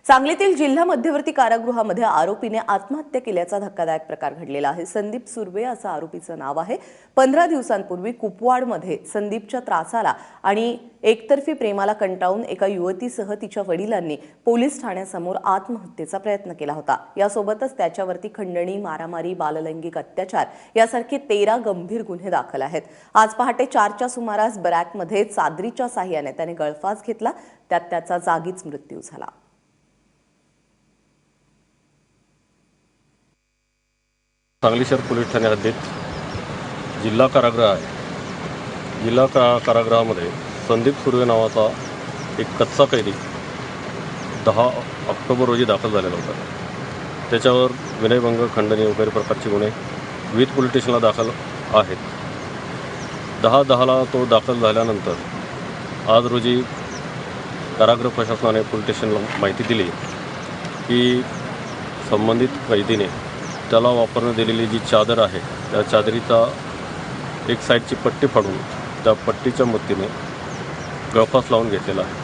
सांगलीतील जिल्हा मध्यवर्ती कारागृहामध्ये आरोपीने आत्महत्या केल्याचा धक्कादायक प्रकार घडलेला आहे। संदीप सुर्वे असं आरोपीचं नाव आहे। 15 दिवसांपूर्वी कुपवाडमध्ये संदीपच्या त्रासाला आणि एकतर्फी प्रेमाला कंटाळून एका युवतीसह तिच्या वडिलांनी पोलीस ठाण्यासमोर आत्महत्येचा प्रयत्न केला होता। यासोबतच त्याच्यावरती खंडणी, मारामारी, बाललैंगिक अत्याचार यासारखे 13 गंभीर गुन्हे दाखल आहेत। आज पहाटे 4च्या सुमारास बरॅकमध्ये चादरीच्या साहाय्याने त्याने गळफास घेतला, त्यात त्याचा जागीच मृत्यू झाला। सांगली शहर पोलीस ठाणे हद्दीत जिल्हा कारागृह आहे। जिल्हा कारागृहामध्ये संदीप सुर्वे नावाचा एक कच्चा कैदी 10 ऑक्टोबर रोजी दाखल झालेला होता। त्याच्यावर विनयभंग, खंडणी वगैरे प्रकारचे गुन्हे विविध पोलीस स्टेशनला दाखल आहेत। 10/10ला तो दाखल झाल्यानंतर आज रोजी कारागृह प्रशासनाने पोलीस स्टेशनला माहिती दिली की संबंधित कैदीने त्याला वापरण्यात दिलेली जी चादर आहे त्या चादरीचा एक साईडची पट्टी फाडून त्या पट्टीच्या मदतीने गळफास लावून घेतलेला आहे।